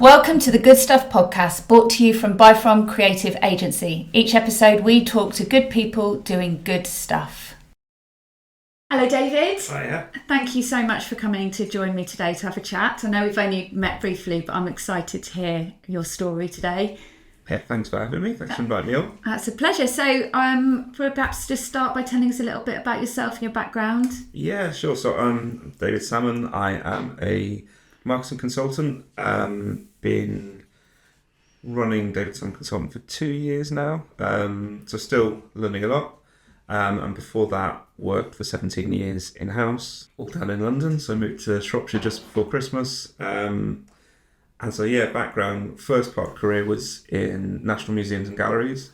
Welcome to the Good Stuff podcast, brought to you from Creative Agency. Each episode we talk to good people doing good stuff. Hello David. Hiya. Thank you so much for coming to join me today to have a chat. I know we've only met briefly, but I'm excited to hear your story today. Yeah, thanks for having me. Thanks for inviting me on. That's a pleasure. So perhaps just start by telling us a little bit about yourself and your background. Yeah, sure. So I'm David Salmon. I am a marketing consultant. Been running David Salmon Consultant for 2 years now. So still learning a lot. And before that, worked for 17 years in-house, all down in London. So I moved to Shropshire just before Christmas. And so, yeah, background, first part of career was in national museums and galleries,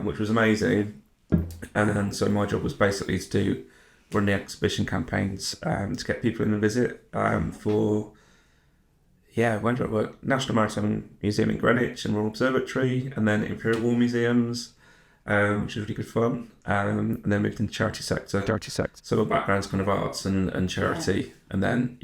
which was amazing. And then, so my job was basically to run the exhibition campaigns to get people in and visit when did I work? National Maritime Museum in Greenwich and Royal Observatory, and then Imperial War Museums, which was really good fun. And then moved into charity sector. So my background's kind of arts and charity. Yeah. And then,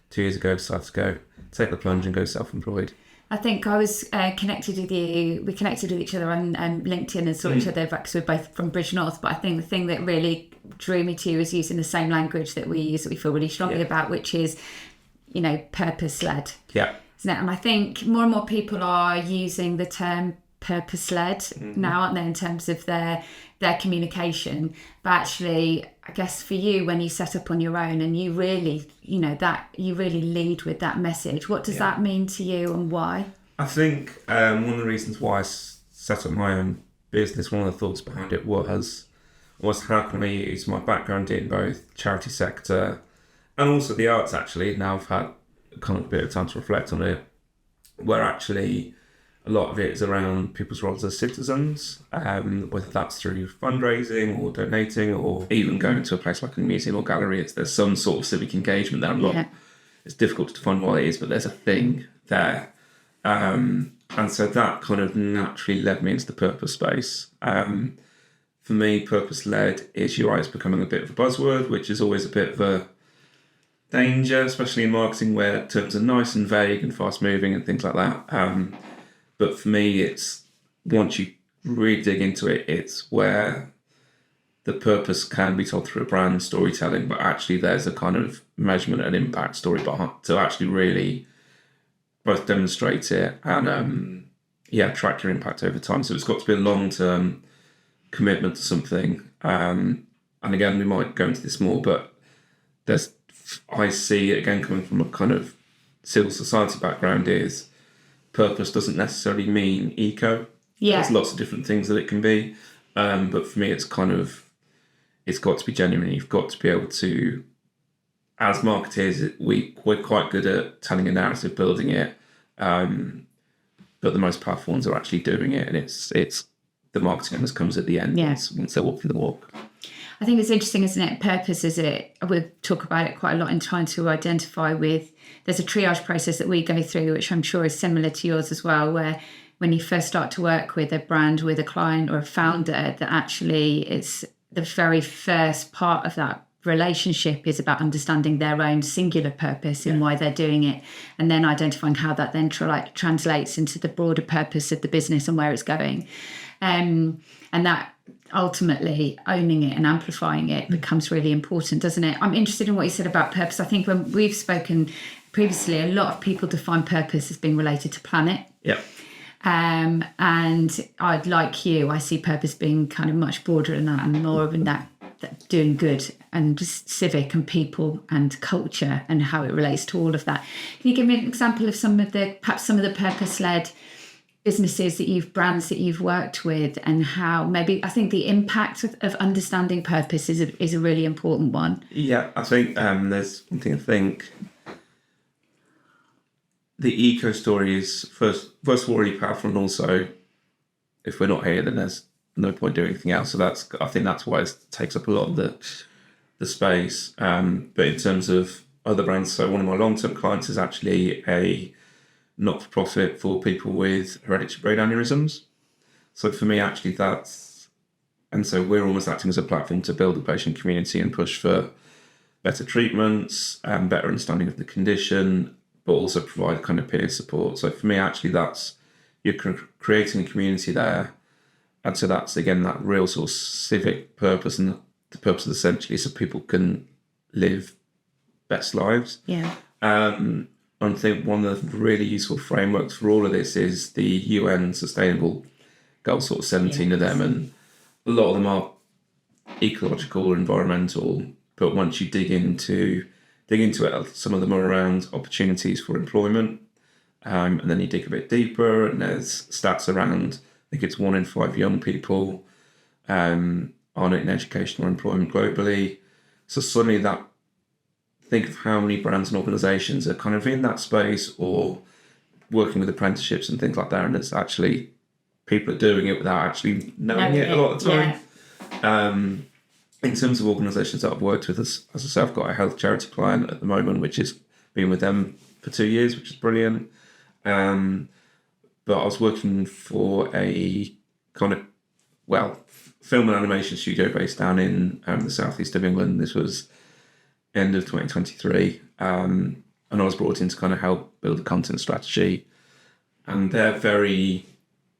2 years ago, decided to take the plunge and go self-employed. I think I was connected with you. We connected with each other on LinkedIn and saw each other because we're both from Bridgnorth. But I think the thing that really drew me to you is using the same language that we use, that we feel really strongly about, which is, purpose-led. Yeah. Isn't it? And I think more and more people are using the term purpose-led now, aren't they, in terms of their communication. But actually, I guess for you, when you set up on your own and you really, you really lead with that message, what does that mean to you and why? I think one of the reasons why I set up my own business, one of the thoughts behind it was how can I use my background in both charity sector and also the arts, actually. Now I've had kind of a bit of time to reflect on it, where actually a lot of it is around people's roles as citizens, whether that's through fundraising or donating or even going to a place like a museum or gallery. There's some sort of civic engagement there. It's difficult to define what it is, but there's a thing there. And so that kind of naturally led me into the purpose space. For me, purpose-led is it's becoming a bit of a buzzword, which is always a bit of a danger, especially in marketing where terms are nice and vague and fast-moving and things like that. But for me, it's once you really dig into it, it's where the purpose can be told through a brand storytelling, but actually there's a kind of measurement and impact story behind to actually really both demonstrate it and track your impact over time. So it's got to be a long-term commitment to something. And again, we might go into this more, but I see it again coming from a kind of civil society background is purpose doesn't necessarily mean eco. Yeah. There's lots of different things that it can be. But for me, it's got to be genuine. You've got to be able to, as marketeers, we're quite good at telling a narrative, building it. But the most powerful ones are actually doing it. And it's the marketing that comes at the end once they're walking the walk. I think it's interesting, isn't it? Purpose we talk about it quite a lot in trying to identify with, there's a triage process that we go through, which I'm sure is similar to yours as well, where when you first start to work with a brand, with a client or a founder, that actually it's the very first part of that relationship is about understanding their own singular purpose and why they're doing it, and then identifying how that then translates into the broader purpose of the business and where it's going. And that ultimately owning it and amplifying it becomes really important, doesn't it? I'm interested in what you said about purpose. I think when we've spoken previously, a lot of people define purpose as being related to planet. Yeah. And I'd like you, I see purpose being kind of much broader than that and more of that doing good and just civic and people and culture and how it relates to all of that. Can you give me an example of some of the purpose-led businesses brands that you've worked with, and how maybe, I think the impact of understanding purpose is a really important one. Yeah, I think there's one thing I think the eco story is first of all really powerful, and also if we're not here then there's no point doing anything else. So I think that's why it takes up a lot of the space. But in terms of other brands, so one of my long-term clients is actually a not-for-profit for people with hereditary brain aneurysms. So for me, actually, and so we're almost acting as a platform to build a patient community and push for better treatments and better understanding of the condition, but also provide kind of peer support. So for me, actually, that's you're creating a community there. And so that's, again, that real sort of civic purpose, and the purpose is essentially so people can live best lives. Yeah. I think one of the really useful frameworks for all of this is the UN Sustainable Goals, sort of 17 of them, and a lot of them are ecological or environmental. But once you dig into it, some of them are around opportunities for employment, and then you dig a bit deeper, and there's stats around. I think it's 1 in 5 young people aren't in education or employment globally. So suddenly think of how many brands and organisations are kind of in that space or working with apprenticeships and things like that, and it's actually people are doing it without actually knowing it a lot of the time. Yeah. In terms of organisations that I've worked with, as I say, I've got a health charity client at the moment, which has been with them for 2 years, which is brilliant. But I was working for a kind of, film and animation studio based down in the southeast of England. This was end of 2023. And I was brought in to kind of help build a content strategy. And they're very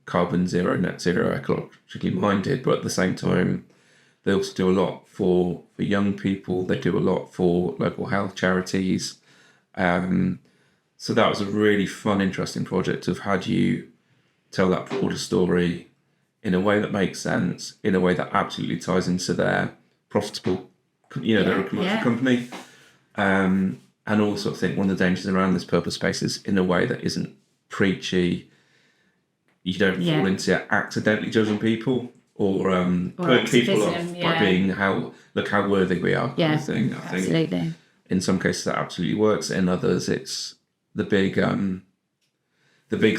carbon zero, net zero, ecologically minded, but at the same time, they also do a lot for young people. They do a lot for local health charities. So that was a really fun, interesting project of how do you tell that broader story in a way that makes sense, in a way that absolutely ties into their profitable, they're a commercial company. And also I think one of the dangers around this purpose space is in a way that isn't preachy. You don't fall into accidentally judging people or put people off by being how worthy we are. Yeah, I think absolutely. In some cases that absolutely works. In others, it's the big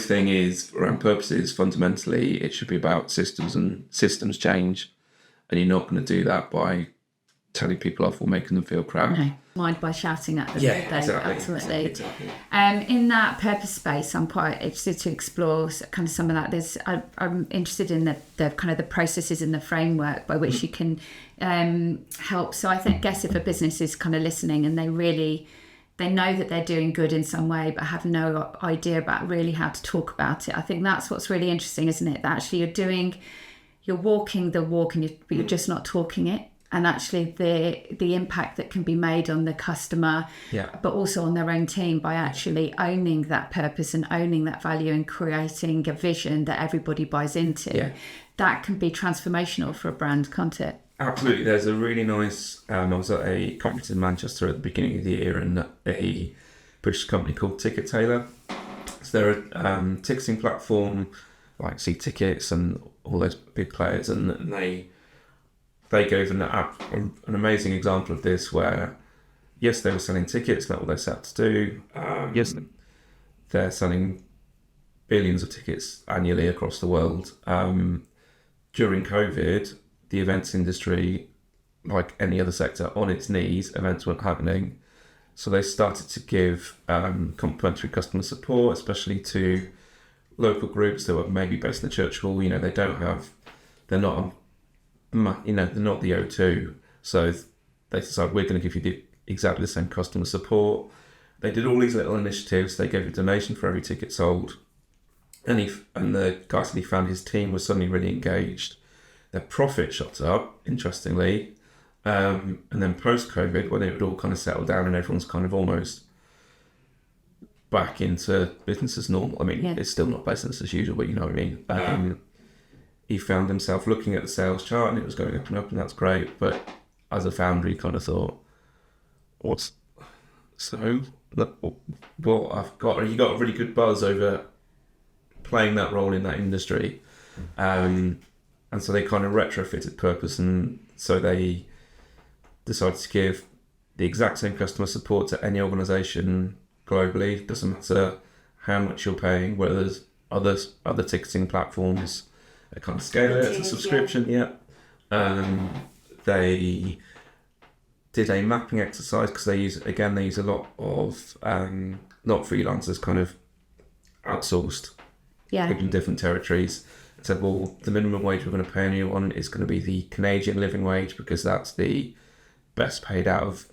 thing is around purposes. Fundamentally, it should be about systems and systems change, and you're not going to do that by telling people off or making them feel crap. No, mind by shouting at them. Yeah, exactly. Absolutely. Exactly. In that purpose space, I'm quite interested to explore kind of some of that. I'm interested in the kind of the processes and the framework by which you can help. So I guess if a business is kind of listening and they know that they're doing good in some way, but have no idea about really how to talk about it. I think that's what's really interesting, isn't it? That actually you're walking the walk, but you're just not talking it. And actually the impact that can be made on the customer, but also on their own team by actually owning that purpose and owning that value and creating a vision that everybody buys into. That can be transformational for a brand, can't it? Absolutely. There's a really nice, I was at a conference in Manchester at the beginning of the year, and a British company called Ticket Tailor. So they're a ticketing platform like See Tickets and all those big players, and they gave an amazing example of this where, yes, they were selling tickets, that's what they set to do. Yes, they're selling billions of tickets annually across the world. During COVID, the events industry, like any other sector, on its knees, events weren't happening. So they started to give complimentary customer support, especially to local groups that were maybe based in the church hall. They're not the O2. So they decided, we're going to give you exactly the same customer support. They did all these little initiatives. They gave a donation for every ticket sold. And the guy said he found his team was suddenly really engaged. Their profit shot up, interestingly. And then post-COVID, when it would all kind of settle down and everyone's kind of almost back into business as normal. I mean, It's still not business as usual, but you know what I mean. He found himself looking at the sales chart and it was going up, and that's great. But as a founder, he kind of thought, you got a really good buzz over playing that role in that industry. And so they kind of retrofitted purpose, and so they decided to give the exact same customer support to any organisation globally. It doesn't matter how much you're paying, whether there's other ticketing platforms that kind of scale it as a subscription. They did a mapping exercise because they use a lot of not freelancers, kind of outsourced in different territories. Said, well, the minimum wage we're going to pay anyone is going to be the Canadian living wage because that's the best paid out of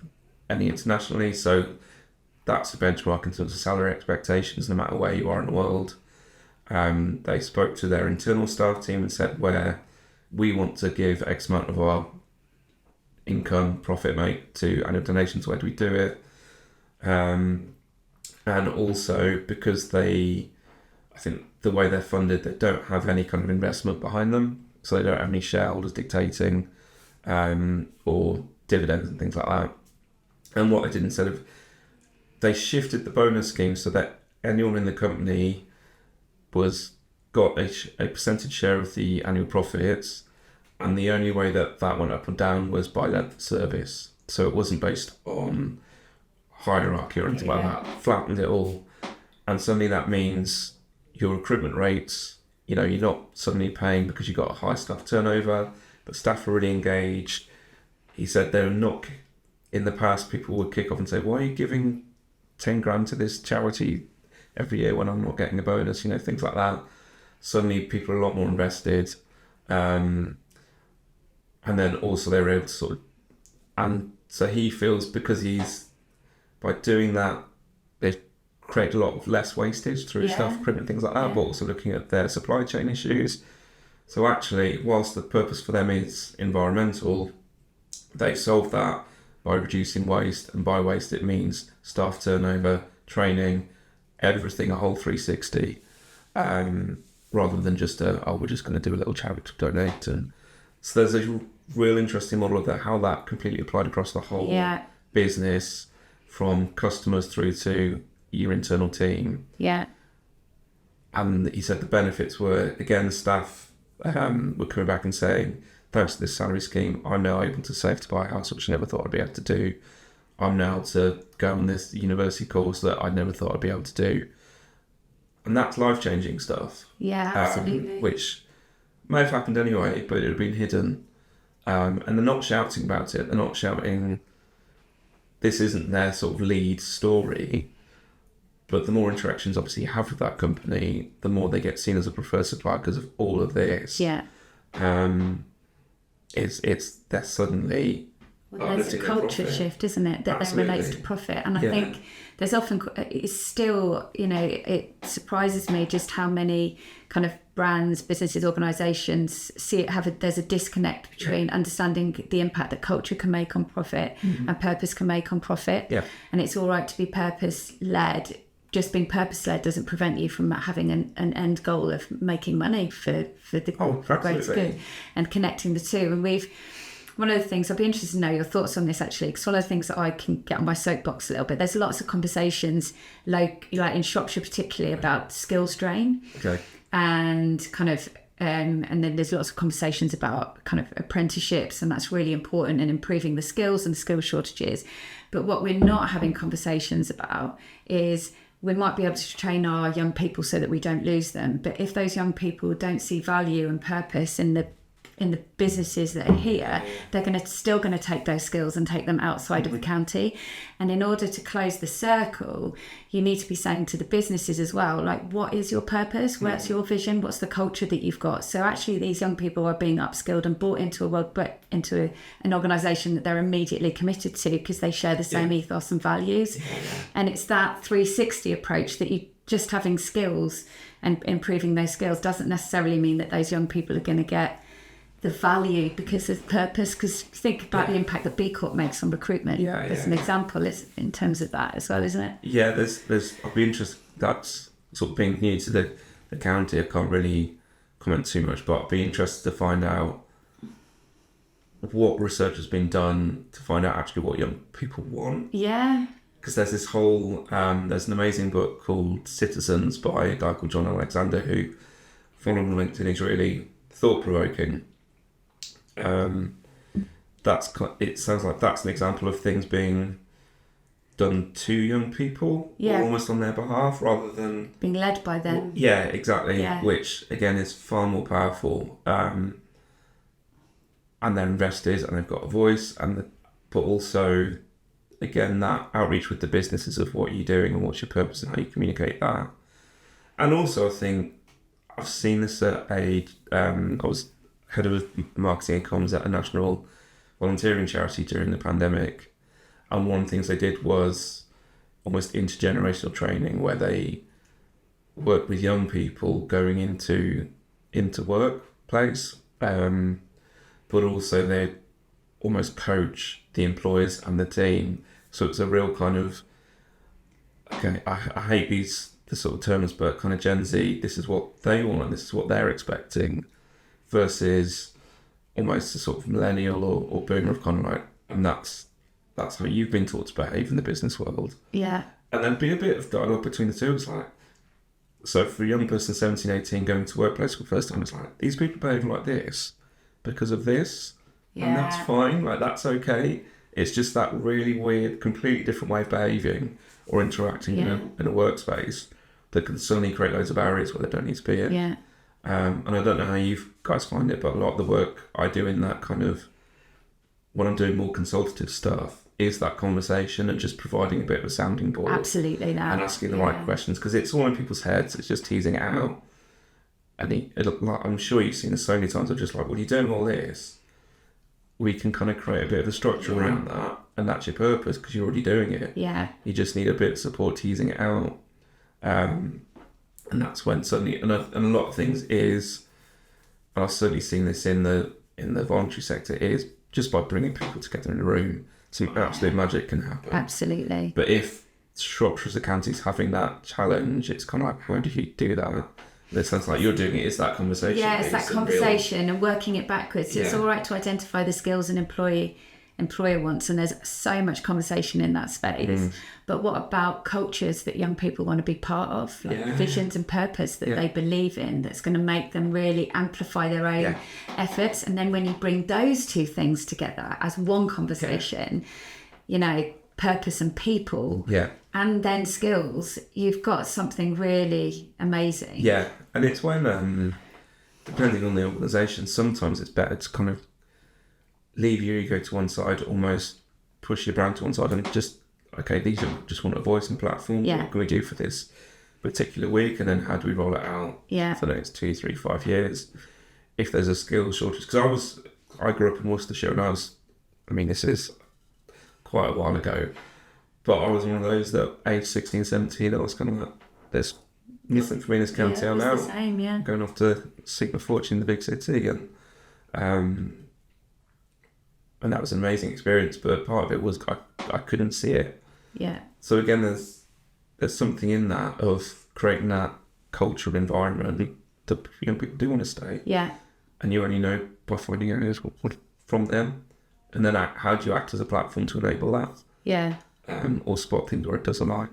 any internationally. So that's a benchmark in terms of salary expectations, no matter where you are in the world. They spoke to their internal staff team and said, where we want to give X amount of our income, profit, to annual donations, where do we do it? And also because I think the way they're funded, they don't have any kind of investment behind them. So they don't have any shareholders dictating or dividends and things like that. And what they did instead of, they shifted the bonus scheme so that anyone in the company got a percentage share of the annual profits, and the only way that went up and down was by level of service. So it wasn't based on hierarchy or anything like that. Flattened it all, and suddenly that means your recruitment rates, you're not suddenly paying because you got a high staff turnover, but staff are really engaged. He said they're not. In the past, people would kick off and say, "Why are you giving 10 grand to this charity every year when I'm not getting a bonus?" Things like that. Suddenly people are a lot more invested. And then also they were able to and so he feels because by doing that, they've created a lot of less wastage through staff recruitment, things like that, but also looking at their supply chain issues. So actually, whilst the purpose for them is environmental, they solve that by reducing waste, and by waste it means staff turnover, training, everything, a whole 360, rather than just we're just going to do a little charity donate. And so there's a real interesting model of that, how that completely applied across the whole business, from customers through to your internal team. Yeah. And he said the benefits were, again, staff were coming back and saying, thanks to this salary scheme, I'm now able to save to buy a house, which I never thought I'd be able to do. I'm now to go on this university course that I never thought I'd be able to do. And that's life-changing stuff. Yeah, absolutely. Which may have happened anyway, but it had been hidden. And they're not shouting about it. They're not shouting, this isn't their sort of lead story. But the more interactions, obviously, you have with that company, the more they get seen as a preferred supplier because of all of this. Yeah. They're suddenly... Well, there's a culture shift, isn't it, that then relates to profit. And I think there's often, it's still, it surprises me just how many kind of brands, businesses, organisations there's a disconnect between understanding the impact that culture can make on profit and purpose can make on profit. Yeah. And it's all right to be purpose-led. Just being purpose-led doesn't prevent you from having an end goal of making money for the greater good and connecting the two. And one of the things, I'd be interested to know your thoughts on this actually, because one of the things that I can get on my soapbox a little bit, there's lots of conversations, like in Shropshire particularly, about skills drain. Okay. And kind of, and then there's lots of conversations about kind of apprenticeships, and that's really important in improving the skills and skill shortages. But what we're not having conversations about is we might be able to train our young people so that we don't lose them. But if those young people don't see value and purpose in the businesses that are here, they're still going to take those skills and take them outside of the county. And in order to close the circle, you need to be saying to the businesses as well, like, what is your purpose? What's your vision? What's the culture that you've got? So actually these young people are being upskilled and brought into an organisation that they're immediately committed to because they share the same ethos and values. And it's that 360 approach that you just having skills and improving those skills doesn't necessarily mean that those young people are going to get the value because of purpose. Because think about the impact that B Corp makes on recruitment. As an example, is in terms of that as well, isn't it? Yeah, there's. I'll be interested. That's sort of being new to the county. I can't really comment too much, but I'd be interested to find out what research has been done to find out actually what young people want. Yeah. Because there's this whole there's an amazing book called Citizens by a guy called John Alexander who, following on LinkedIn, is really thought-provoking. It sounds like that's an example of things being done to young people, almost on their behalf, rather than being led by them. Yeah, exactly. Yeah. Which again is far more powerful. And they're invested and they've got a voice, but also, again, that outreach with the businesses of what you're doing and what's your purpose and how you communicate that. And also, I think I've seen this at I was head of marketing and comms at a national volunteering charity during the pandemic, and one of the things they did was almost intergenerational training where they work with young people going into workplace, but also they almost coach the employers and the team. So it's a real kind of, okay, I hate the sort of terms, but kind of Gen Z, this is what they want and this is what they're expecting, versus almost a sort of millennial or boomer of kind of like, and that's how you've been taught to behave in the business world. Yeah. And then be a bit of dialogue between the two. It's like, so for a young person, 17, 18, going to workplace for the first time, it's like, these people behave like this because of this, and that's fine, like that's okay. It's just that really weird, completely different way of behaving or interacting in a workspace that can suddenly create loads of barriers where they don't need to be in. Yeah. And I don't know how you guys find it, but a lot of the work I do in that kind of, when I'm doing more consultative stuff, is that conversation and just providing a bit of a sounding board. Absolutely, that. And asking the right questions, because it's all in people's heads. It's just teasing it out. And I'm sure you've seen this so many times. I'm just like, well, you're doing all this. We can kind of create a bit of a structure around that, and that's your purpose because you're already doing it. Yeah. You just need a bit of support teasing it out. And that's when suddenly, and a lot of things is, and I've certainly seen this in the voluntary sector, is just by bringing people together in a room, some absolute magic can happen. Absolutely. But if Shropshire as a county is having that challenge, it's kind of like, how do you do that? It sounds like you're doing it. It's that conversation. Yeah, it's that conversation and working it backwards. It's all right to identify the skills an employer wants, and there's so much conversation in that space. But what about cultures that young people want to be part of, like visions and purpose that they believe in, that's going to make them really amplify their own efforts? And then when you bring those two things together as one conversation, you know, purpose and people, and then skills, you've got something really amazing. Yeah, and it's when, depending on the organisation, sometimes it's better to kind of leave your ego to one side, almost push your brand to one side, and just, okay, these are just want a voice and platform. What can we do for this particular week, and then how do we roll it out for the next 2, 3, 5 years? If there's a skill shortage, because I grew up in Worcestershire, and this is quite a while ago, but I was one of those that age 16, 17, I was kind of like, there's nothing for me in this county. I'm now going off to seek my fortune in the big city, and that was an amazing experience, but part of it was I couldn't see it. Yeah. So again, there's something in that of creating that cultural environment that young people do want to stay. Yeah. And you only know by finding areas from them, and then how do you act as a platform to enable that? Yeah. Or spot things where it does align.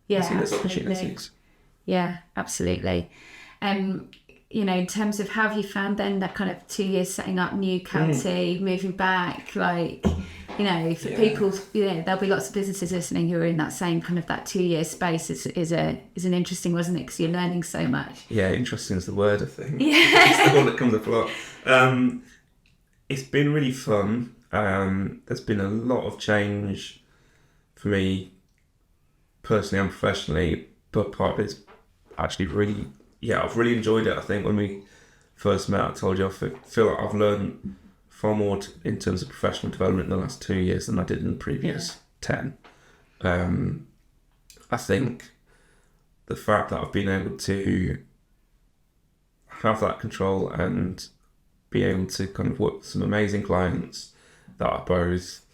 Yeah, absolutely. Yeah, absolutely. You know, in terms of how have you found then that kind of 2 years setting up new county, moving back, like, you know, for people, you know, there'll be lots of businesses listening who are in that same kind of that 2 year space. Is an interesting, wasn't it? Because you're learning so much. Yeah, interesting is the word, I think. Yeah. It's the one that comes up a lot. It's been really fun. There's been a lot of change for me personally and professionally, but part of it's actually really, I've really enjoyed it. I think when we first met, I told you I feel like I've learned far more in terms of professional development in the last 2 years than I did in the previous 10. I think the fact that I've been able to have that control and be able to kind of work with some amazing clients that are both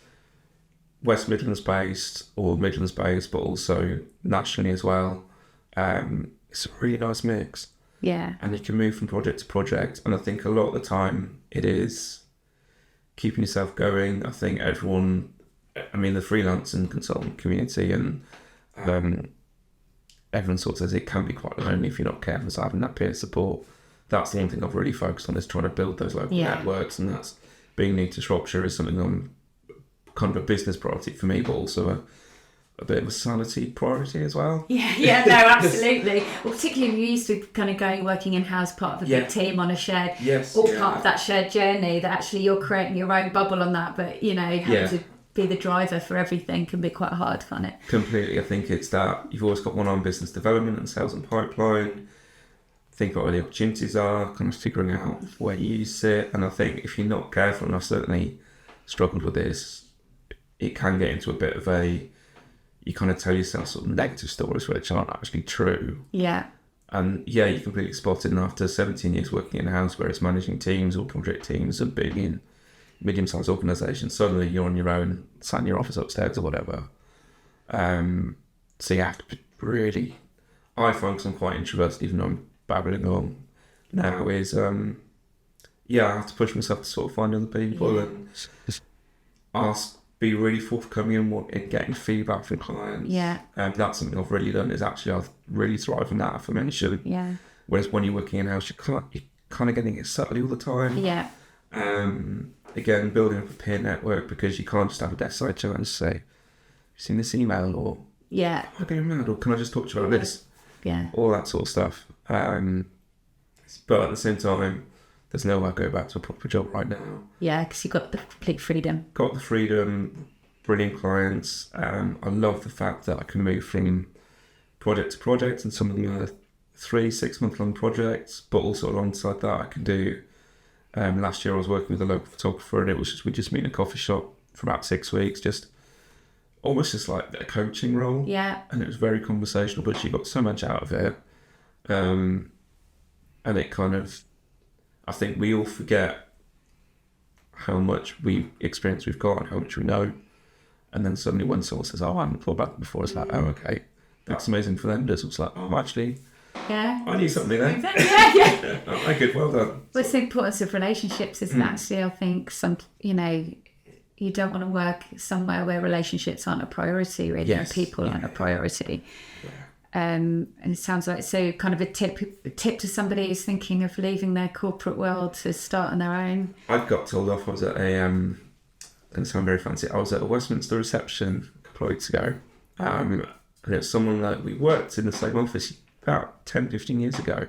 West Midlands based or Midlands based, but also nationally as well. It's a really nice mix. Yeah. And you can move from project to project. And I think a lot of the time it is keeping yourself going. I think everyone, the freelance and consultant community and everyone sort of says it can be quite lonely if you're not careful. So having that peer support, that's the one thing I've really focused on, is trying to build those local networks. And that's being new to Shropshire is something I'm kind of a business priority for me, but also a bit of a sanity priority as well. Yeah, no, absolutely. Well, particularly if you're used to kind of working in-house, part of a big team on a shared, part of that shared journey, that actually you're creating your own bubble on that, but, you know, having to be the driver for everything can be quite hard, can't it? Completely. I think it's that you've always got one on business development and sales and pipeline, think about where the opportunities are, kind of figuring out where you sit. And I think if you're not careful, and I've certainly struggled with this, it can get into a bit of you kind of tell yourself sort of negative stories which aren't actually true. Yeah. And yeah, you completely spotted. And after 17 years working in a house where it's managing teams or project teams of big and medium-sized organisations, suddenly you're on your own, sat in your office upstairs or whatever. So you have to really, I find, because I'm quite introverted, even though I'm babbling on now, is I have to push myself to sort of find other people and be really forthcoming in getting feedback from clients. Yeah. That's something I've really done, is actually I've really thrived on that affirmation. Yeah. Whereas when you're working in-house, you're kind of getting it subtly all the time. Yeah. Again, building up a peer network, because you can't just have a desk side chat and say, "Have you seen this email?" or Yeah. "I'm getting mad," or "Can I just talk to you about this?" Yeah. All that sort of stuff. But at the same time, there's no way I go back to a proper job right now. Yeah, because you've got the complete freedom. Got the freedom, brilliant clients. I love the fact that I can move from project to project, and some of them are 3-6 month long projects, but also alongside that I can do, last year I was working with a local photographer, and we just meet in a coffee shop for about 6 weeks, just almost just like a coaching role. Yeah. And it was very conversational, but she got so much out of it. And it kind of, I think we all forget how much experience we've got and how much we know. And then suddenly when someone says, "Oh, I haven't thought about that before," it's like, "Oh, okay, that's amazing for them." It's like, "Oh, actually, yeah, I knew something there." Yeah. Oh, good, well done. Well, it's the importance of relationships, isn't it? Actually, I think you don't want to work somewhere where relationships aren't a priority, really, and people aren't a priority. Yeah. And it sounds like, so kind of a tip to somebody who's thinking of leaving their corporate world to start on their own. I got told off. I was at a doesn't sound very fancy. I was at a Westminster reception a couple of weeks ago. And it was someone that we worked in the same office about 10-15 years ago.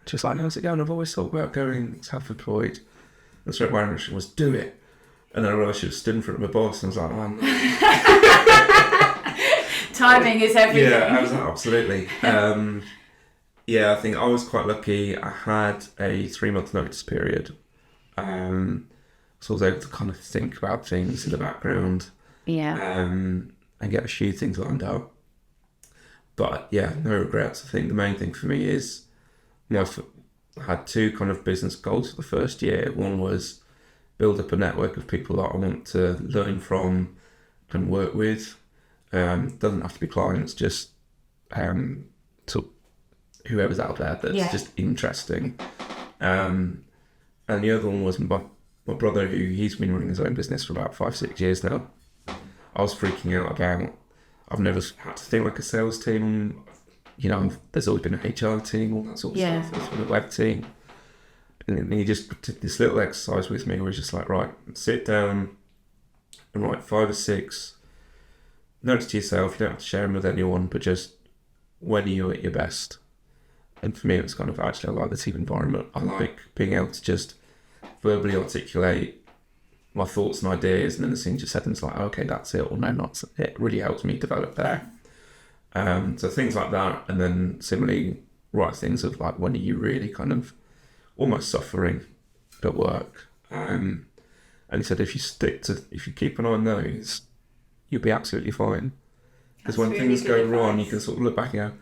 Just like, "How's it going? I've always thought about going self-employed." And so my reaction was, "Do it." And then I realised she was stood in front of my boss, and I was like, "Oh, no." Timing is everything. Yeah, absolutely. I think I was quite lucky. I had a 3-month notice period. So I was able to kind of think about things in the background. Yeah. And get a few things lined up. But yeah, no regrets. I think the main thing for me is, I had 2 kind of business goals for the first year. One was build up a network of people that I want to learn from and work with. Doesn't have to be clients, just to whoever's out there that's just interesting. And the other one was my brother, he's been running his own business for about 5-6 years now. I was freaking out about, I've never had to think like a sales team. There's always been an HR team, all that sort of stuff. There's been a web team. And he just did this little exercise with me where he's just like, "Right, sit down and write 5 or 6 notes to yourself. You don't have to share them with anyone, but just when are you at your best?" And for me, it was kind of, actually, I like the team environment. I like being able to just verbally articulate my thoughts and ideas, and then as soon as you said them, it's like, "Okay, that's it," or "No, not it." It really helps me develop there. So things like that, and then similarly write things of like, when are you really kind of almost suffering at work? And he said, if you keep an eye on those, you'll be absolutely fine. Because when things go wrong, you can sort of look back and go,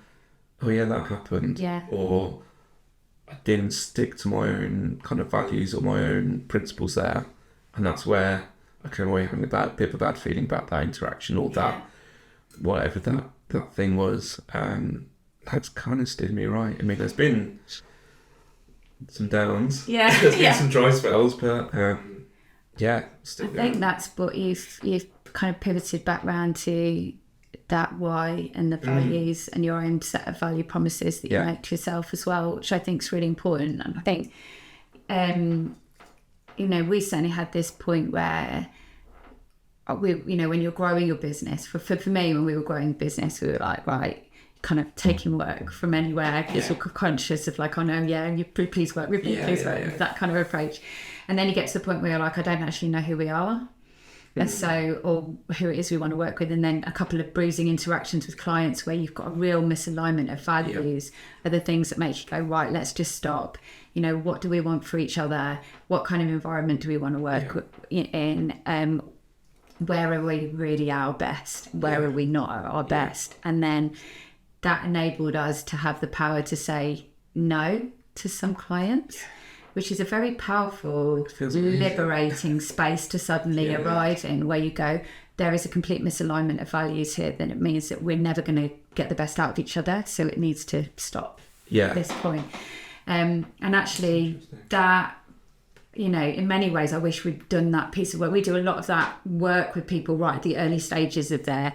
"Oh yeah, that happened." Yeah. Or I didn't stick to my own kind of values or my own principles there. And that's where I came away having a bit of a bad feeling about that interaction, or that, whatever that thing was. That's kind of steered me right. I mean, there's been some downs. Yeah. There's been some dry spells, but still I think that's what you've kind of pivoted back round to, that why and the values and your own set of value promises that you make to yourself as well, which I think is really important. And I think, we certainly had this point where when you're growing your business, for me, when we were growing the business, we were like, right, kind of taking work from anywhere, because we're conscious of like, "Oh no, you please work with me, that kind of approach. And then you get to the point where you're like, I don't actually know who we are. And so, or who it is we want to work with, and then a couple of bruising interactions with clients where you've got a real misalignment of values are the things that make you go, right, let's just stop. What do we want for each other? What kind of environment do we want to work in? where are we really our best? Where are we not at our best? And then that enabled us to have the power to say no to some clients, which is a very powerful, liberating space to suddenly arrive in, where you go, there is a complete misalignment of values here, then it means that we're never going to get the best out of each other, so it needs to stop at this point. And actually that, you know, in many ways I wish we'd done that piece of work. We do a lot of that work with people right at the early stages of their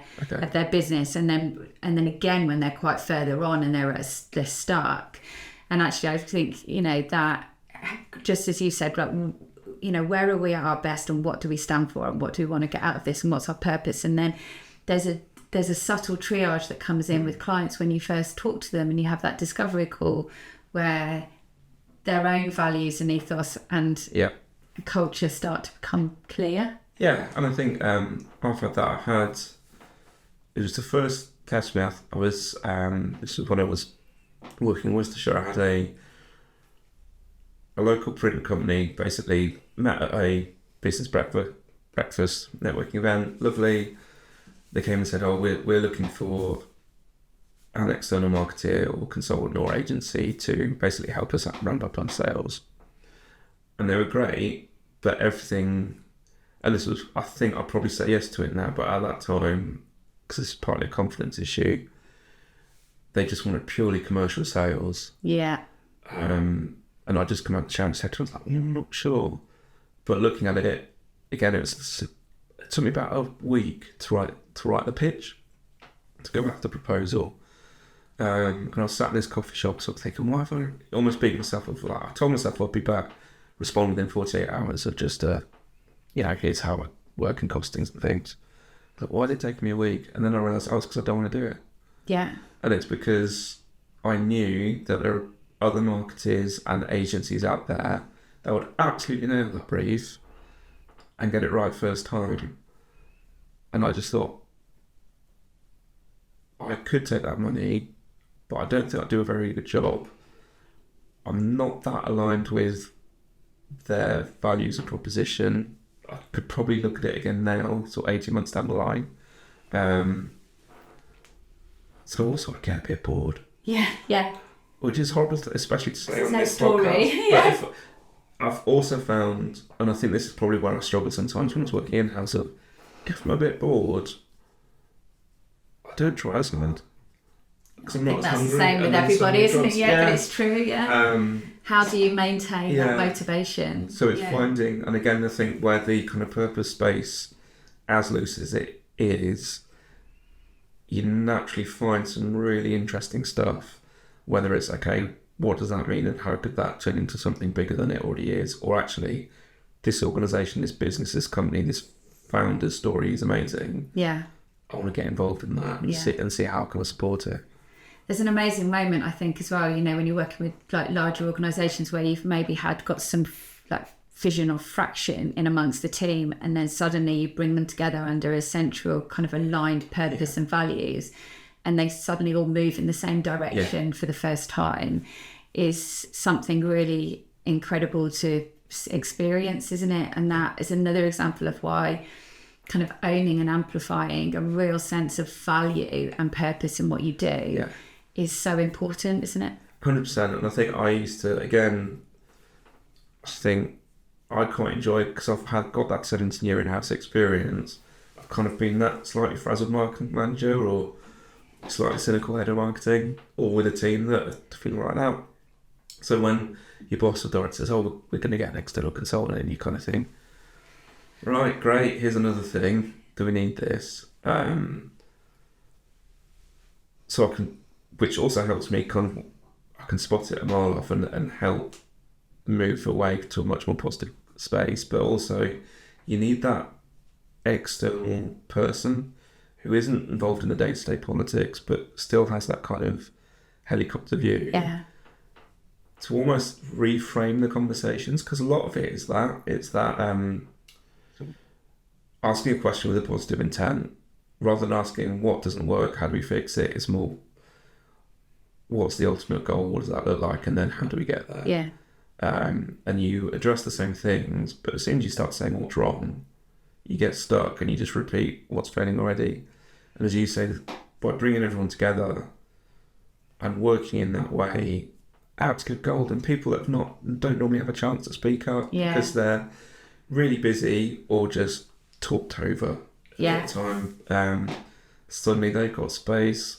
business, and then again when they're quite further on and they're stuck. And actually I think, you know, that just as you said, like, you know, where are we at our best and what do we stand for and what do we want to get out of this and what's our purpose? And then there's a subtle triage that comes in with clients when you first talk to them and you have that discovery call where their own values and ethos and culture start to become clear. Yeah, and I think after that it was the first test math. I was, this was when I was working in Worcestershire. I had a local print company basically met at a business breakfast networking event. Lovely. They came and said, oh, we're looking for an external marketeer or consultant or agency to basically help us ramp up on sales. And they were great, but everything, and this was, I think I'll probably say yes to it now, but at that time, because it's partly a confidence issue, they just wanted purely commercial sales. Yeah. And I just come out the chat and said to them, I'm not sure. But looking at it, again, it took me about a week to write the pitch, to go back to the proposal. And I was sat in this coffee shop sort of thinking, why have I almost beat myself up? Like, I told myself I'd be back, respond within 48 hours of just, here's how I work and costings and things. But why did it take me a week? And then I realised, it's because I don't want to do it. Yeah. And it's because I knew that there are other marketers and agencies out there that would absolutely nail the brief and get it right first time. And I just thought, I could take that money, but I don't think I'd do a very good job. I'm not that aligned with their values and proposition. I could probably look at it again now, sort of 18 months down the line. So also I get a bit bored. Yeah. Which is horrible, especially to say on no this story. podcast. But I've also found, and I think this is probably where I struggle sometimes when I was working in-house, if I'm a bit bored, I don't try something. I think that's the same with everybody, isn't it? Yeah, but it's true, how do you maintain that motivation? So it's finding, and again, I think where the kind of purpose space, as loose as it is, you naturally find some really interesting stuff. Whether it's, okay, what does that mean and how could that turn into something bigger than it already is? Or actually, this organisation, this business, this company, this founder's story is amazing. Yeah. I want to get involved in that and see how can I support it. There's an amazing moment, I think, as well, you know, when you're working with like larger organisations where you've maybe got some like fission or fraction in amongst the team, and then suddenly you bring them together under a central kind of aligned purpose and values, and they suddenly all move in the same direction for the first time, is something really incredible to experience, isn't it? And that is another example of why kind of owning and amplifying a real sense of value and purpose in what you do is so important, isn't it? 100%. And I think I used to, again, I think I quite enjoy it because I've got that 17-year in-house experience. I've kind of been that slightly frazzled marketing manager or slightly cynical head of marketing, or with a team that are feeling right out. So when your boss or director says, oh, we're going to get an external consultant, and you kind of think, right, great, here's another thing, do we need this? So I can, which also helps me I can spot it a mile off and help move away to a much more positive space. But also you need that external person who isn't involved in the day-to-day politics, but still has that kind of helicopter view. Yeah. To almost reframe the conversations, because a lot of it is that. It's that asking a question with a positive intent, rather than asking what doesn't work, how do we fix it? It's more, what's the ultimate goal? What does that look like? And then how do we get there? Yeah. And you address the same things, but as soon as you start saying what's wrong, you get stuck and you just repeat what's failing already. And as you say, by bringing everyone together and working in that way, out to get gold. And people that don't normally have a chance to speak up because they're really busy or just talked over all the time. Suddenly they've got space.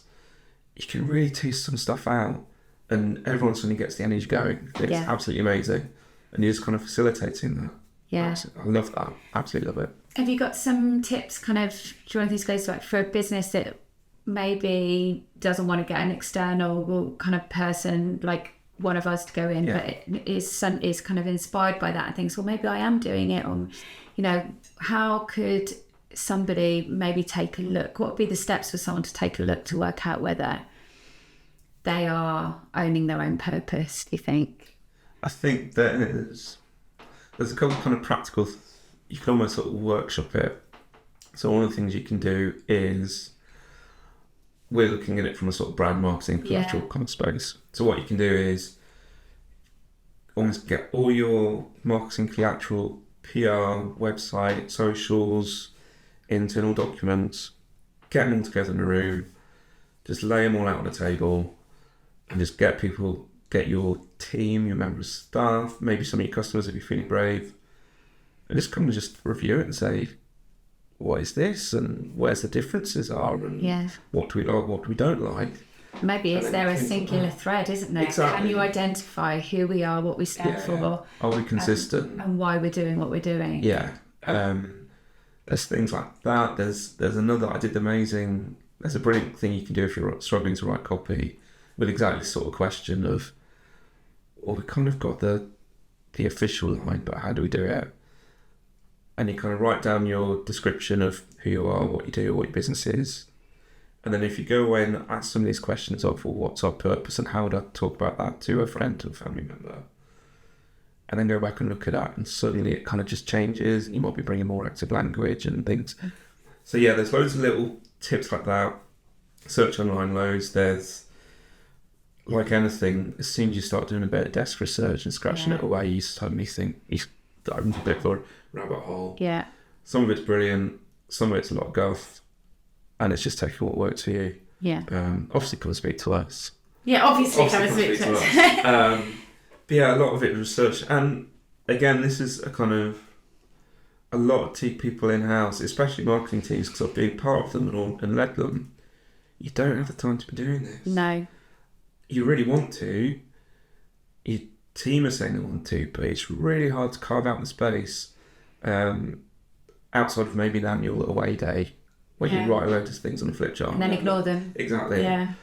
You can really tease some stuff out, and everyone suddenly gets the energy going. It's absolutely amazing, and you're just kind of facilitating that. Yeah, I love that. Absolutely love it. Have you got some tips, kind of, during these days, like for a business that maybe doesn't want to get an external kind of person like one of us to go in, but is kind of inspired by that and thinks, well, maybe I am doing it, or, you know, how could somebody maybe take a look? What would be the steps for someone to take a look to work out whether they are owning their own purpose, do you think? I think there's a couple of kind of practical, you can almost sort of workshop it. So one of the things you can do is, we're looking at it from a sort of brand marketing collateral kind of space. So what you can do is almost get all your marketing collateral, PR, website, socials, internal documents, get them all together in a room, just lay them all out on the table, and just get your team, your members of staff, maybe some of your customers if you're feeling brave, and just come and just review it and say, what is this, and where's the differences are, and what do we like, what we don't like. Maybe is there a singular thread, isn't there? Exactly. Can you identify who we are, what we stand for? Are we consistent? And why we're doing what we're doing? Yeah. There's things like that. There's another, there's a brilliant thing you can do if you're struggling to write copy with exactly the sort of question of, well, we kind of got the official line, but how do we do it? And you kind of write down your description of who you are, what you do, what your business is. And then if you go away and ask some of these questions of, well, what's our purpose and how would I talk about that to a friend or family member? And then go back and look at that, and suddenly it kind of just changes. You might be bringing more active language and things. So yeah, there's loads of little tips like that. Search online loads. There's, like anything, as soon as you start doing a bit of desk research and scratching it away, you suddenly think, you dive into a bit of a rabbit hole. Yeah. Some of it's brilliant, some of it's a lot of guff, and it's just taking what works for you. Yeah. Obviously come and speak to us. Yeah, obviously come and speak to us. But yeah, a lot of it was research, and again, this is a lot of people in-house, especially marketing teams, because I've been part of them and led them. You don't have the time to be doing this. No. You really want to. Your team are saying they want to, but it's really hard to carve out the space outside of maybe an annual away day where you write a load of things on a flip chart. And then ignore them. Exactly. Yeah.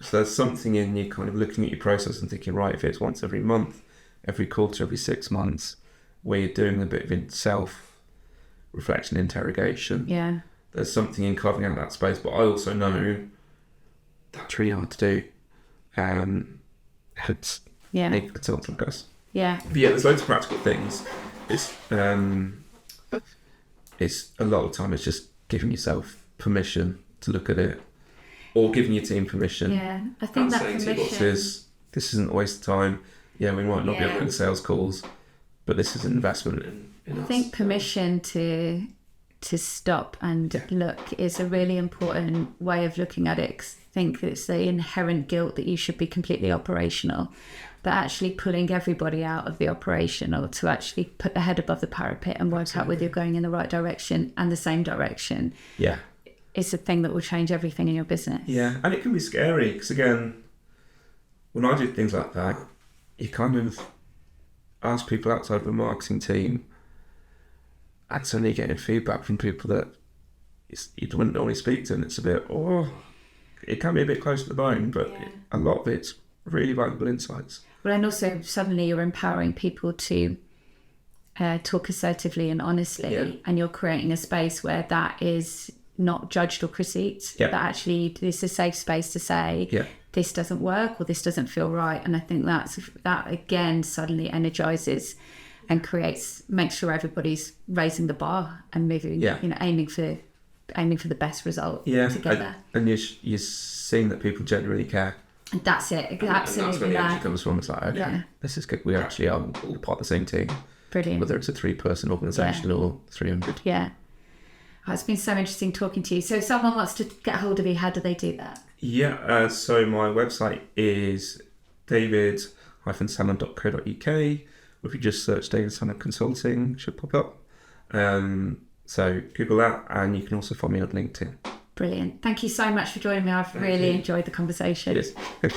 So there's something in you kind of looking at your process and thinking, right, if it's once every month, every quarter, every 6 months, where you're doing a bit of self-reflection, interrogation. Yeah. There's something in carving out that space, but I also know that's really hard to do. It's something like us. Yeah. But yeah, there's loads of practical things. It's a lot of time it's just giving yourself permission to look at it, or giving your team permission. Yeah, I think that permission. Bosses, this isn't a waste of time. Yeah, we might not be able to make sales calls, but this is an investment in us. I think permission to stop and look is a really important way of looking at it. 'Cause I think it's the inherent guilt that you should be completely operational, but actually pulling everybody out of the operational to actually put the head above the parapet and work out whether you're going in the right direction and the same direction. Yeah. It's a thing that will change everything in your business. Yeah, and it can be scary because, again, when I do things like that, you kind of ask people outside of a marketing team and suddenly getting feedback from people that you wouldn't normally speak to, and it's a bit, it can be a bit close to the bone, but a lot of it's really valuable insights. Well, and also suddenly you're empowering people to talk assertively and honestly, and you're creating a space where that is not judged or critiqued, that actually it's a safe space to say this doesn't work or this doesn't feel right. And I think that again suddenly energizes and makes sure everybody's raising the bar and moving, aiming for the best result together. And you're seeing that people genuinely care. And that's it, absolutely. And that's where the energy comes from. It's like, okay, this is good. We actually are all part of the same team. Brilliant. whether it's a 3-person organisation or 300. Yeah. Oh, it's been so interesting talking to you. So if someone wants to get hold of you, how do they do that? Yeah, so my website is david-salmon.co.uk. Or if you just search David Salmon Consulting, it should pop up. So Google that, and you can also find me on LinkedIn. Brilliant. Thank you so much for joining me. I've really enjoyed the conversation. It is.